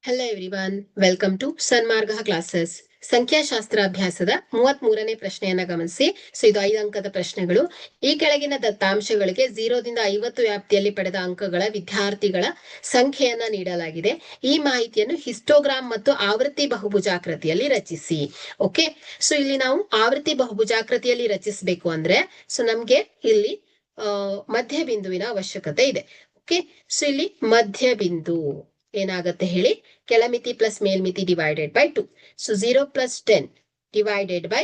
Hello everyone, welcome to Sanmarga classes. ಸಂಖ್ಯಾಶಾಸ್ತ್ರ ಅಭ್ಯಾಸದ 33ನೇ ಪ್ರಶ್ನೆಯನ್ನ ಗಮನಿಸಿ. ಇದು 5 ಅಂಕದ ಪ್ರಶ್ನೆಗಳು. ಈ ಕೆಳಗಿನ ದತ್ತಾಂಶಗಳಿಗೆ 0 ದಿಂದ 50 ವ್ಯಾಪ್ತಿಯಲ್ಲಿ ಪಡೆದ ಅಂಕಗಳ ವಿದ್ಯಾರ್ಥಿಗಳ ಸಂಖ್ಯೆಯನ್ನ ನೀಡಲಾಗಿದೆ. ಈ ಮಾಹಿತಿಯನ್ನು ಹಿಸ್ಟೋಗ್ರಾಮ್ ಮತ್ತು ಆವೃತ್ತಿ ಬಹುಭುಜಾಕೃತಿಯಲ್ಲಿ ರಚಿಸಿ. ಓಕೆ, ಇಲ್ಲಿ ನಾವು ಆವೃತ್ತಿ ಬಹುಭುಜಾಕೃತಿಯಲ್ಲಿ ರಚಿಸಬೇಕು ಅಂದ್ರೆ ನಮ್ಗೆ ಇಲ್ಲಿ ಮಧ್ಯ ಬಿಂದುವಿನ ಅವಶ್ಯಕತೆ ಇದೆ. ಓಕೆ, ಇಲ್ಲಿ ಮಧ್ಯ ಬಿಂದು ಏನಾಗುತ್ತೆ ಹೇಳಿ, ಕೆಳಮಿತಿ ಪ್ಲಸ್ ಮೇಲ್ಮಿತಿ divided by 2. 0 plus 10 divided by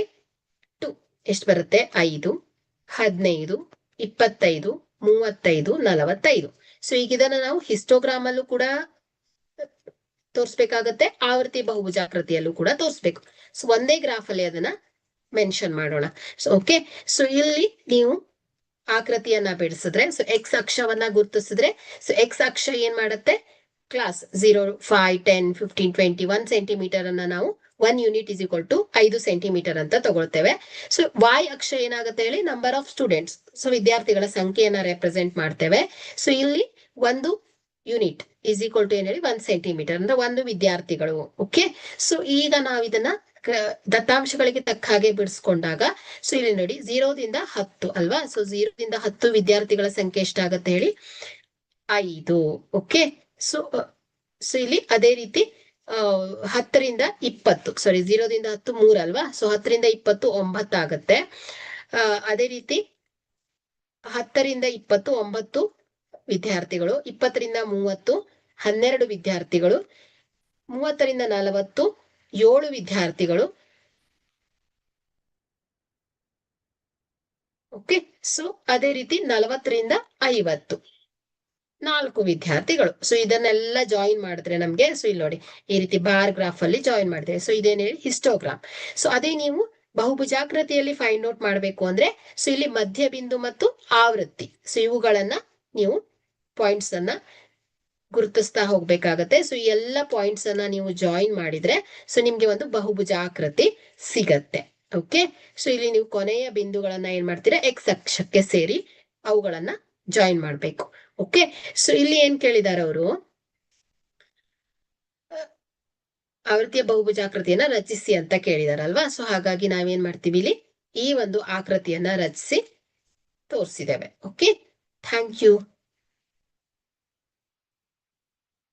2 ಎಷ್ಟು ಬರುತ್ತೆ? 5, 15, 25, 35, 45. ಈಗ ಇದನ್ನ ನಾವು ಹಿಸ್ಟೋಗ್ರಾಮ್ ಅಲ್ಲೂ ಕೂಡ ತೋರಿಸ್ಬೇಕಾಗತ್ತೆ, ಆವೃತ್ತಿ ಬಹುಭುಜಾಕೃತಿಯಲ್ಲೂ ಕೂಡ ತೋರಿಸ್ಬೇಕು. ಒಂದೇ ಗ್ರಾಫ್ ಅಲ್ಲಿ ಅದನ್ನ ಮೆನ್ಷನ್ ಮಾಡೋಣ. ಓಕೆ, ಇಲ್ಲಿ ನೀವು ಆಕೃತಿಯನ್ನ ಬಿಡಿಸಿದ್ರೆ, ಎಕ್ಸ್ ಅಕ್ಷವನ್ನ ಗುರುತಿಸಿದ್ರೆ, ಎಕ್ಸ್ ಅಕ್ಷ ಏನ್ ಮಾಡುತ್ತೆ? ಕ್ಲಾಸ್ 0, 5, 10, 15, 20, 1 ಸೆಂಟಿಮೀಟರ್ ಅನ್ನ ನಾವು 1 unit is equal to 5 centimetre ಅಂತ ತಗೊಳ್ತೇವೆ. ವಾಯ್ ಅಕ್ಷ ಏನಾಗುತ್ತೆ ಹೇಳಿ? ನಂಬರ್ ಆಫ್ ಸ್ಟೂಡೆಂಟ್ಸ್, ವಿದ್ಯಾರ್ಥಿಗಳ ಸಂಖ್ಯೆಯನ್ನ ರೆಪ್ರೆಸೆಂಟ್ ಮಾಡ್ತೇವೆ. ಇಲ್ಲಿ 1 ಯೂನಿಟ್ ಇಸ್ ಈಕ್ವಲ್ ಟು ಏನ್ ಹೇಳಿ? 1 ಸೆಂಟಿಮೀಟರ್ ಅಂದ್ರೆ 1 ವಿದ್ಯಾರ್ಥಿಗಳು. ಓಕೆ, ಈಗ ನಾವು ಇದನ್ನ ದತ್ತಾಂಶಗಳಿಗೆ ತಕ್ಕ ಹಾಗೆ ಬಿಡಿಸ್ಕೊಂಡಾಗ ಇಲ್ಲಿ ನೋಡಿ 0 ದಿಂದ 10 ಅಲ್ವಾ? 0 ದಿಂದ 10 ವಿದ್ಯಾರ್ಥಿಗಳ ಸಂಖ್ಯೆ ಎಷ್ಟಾಗತ್ತೆ ಹೇಳಿ? 5. ಓಕೆ, ಇಲ್ಲಿ ಅದೇ ರೀತಿ 10 ರಿಂದ 20, 0 ದಿಂದ 10 3 ಅಲ್ವಾ? 10 ರಿಂದ 20 9 ಆಗತ್ತೆ. ಅದೇ ರೀತಿ 10 ರಿಂದ 20 9 ವಿದ್ಯಾರ್ಥಿಗಳು, 20 ರಿಂದ 30 12 ವಿದ್ಯಾರ್ಥಿಗಳು, 30 ರಿಂದ 40 7 ವಿದ್ಯಾರ್ಥಿಗಳು. ಓಕೆ, ಅದೇ ರೀತಿ 40 ರಿಂದ 50 4 ವಿದ್ಯಾರ್ಥಿಗಳು. ಇದನ್ನೆಲ್ಲ ಜಾಯಿನ್ ಮಾಡಿದ್ರೆ ನಮ್ಗೆ ಇಲ್ಲಿ ನೋಡಿ ಈ ರೀತಿ ಬಾರ್ ಗ್ರಾಫ್ ಅಲ್ಲಿ ಜಾಯಿನ್ ಮಾಡಿದೆ. ಇದೇನ್ ಹೇಳಿ? ಹಿಸ್ಟೋಗ್ರಾಮ್. ಅದೇ ನೀವು ಬಹುಭುಜಾಕೃತಿಯಲ್ಲಿ ಫೈಂಡ್ ಔಟ್ ಮಾಡ್ಬೇಕು ಅಂದ್ರೆ ಇಲ್ಲಿ ಮಧ್ಯ ಬಿಂದು ಮತ್ತು ಆವೃತ್ತಿ, ಇವುಗಳನ್ನ ನೀವು ಪಾಯಿಂಟ್ಸ್ ಅನ್ನ ಗುರುತಿಸ್ತಾ ಹೋಗ್ಬೇಕಾಗತ್ತೆ. ಈ ಎಲ್ಲ ಪಾಯಿಂಟ್ಸ್ ಅನ್ನ ನೀವು ಜಾಯಿನ್ ಮಾಡಿದ್ರೆ ನಿಮ್ಗೆ ಒಂದು ಬಹುಭುಜಾಕೃತಿ ಸಿಗತ್ತೆ. ಓಕೆ, ಇಲ್ಲಿ ನೀವು ಕೊನೆಯ ಬಿಂದುಗಳನ್ನ ಏನ್ ಮಾಡ್ತೀರಾ? ಎಕ್ಸ್ ಅಕ್ಷಕ್ಕೆ ಸೇರಿ ಅವುಗಳನ್ನ ಜಾಯಿನ್ ಮಾಡ್ಬೇಕು. ಓಕೆ, ಇಲ್ಲಿ ಏನ್ ಕೇಳಿದಾರೆ ಅವರು? ಆವೃತ್ತಿಯ ಬಹುಭುಜಾಕೃತಿಯನ್ನ ರಚಿಸಿ ಅಂತ ಕೇಳಿದಾರಲ್ವಾ? ಹಾಗಾಗಿ ನಾವೇನ್ ಮಾಡ್ತೀವಿ? ಇಲ್ಲಿ ಈ ಒಂದು ಆಕೃತಿಯನ್ನ ರಚಿಸಿ ತೋರಿಸಿದ್ದೇವೆ. Okay, thank you.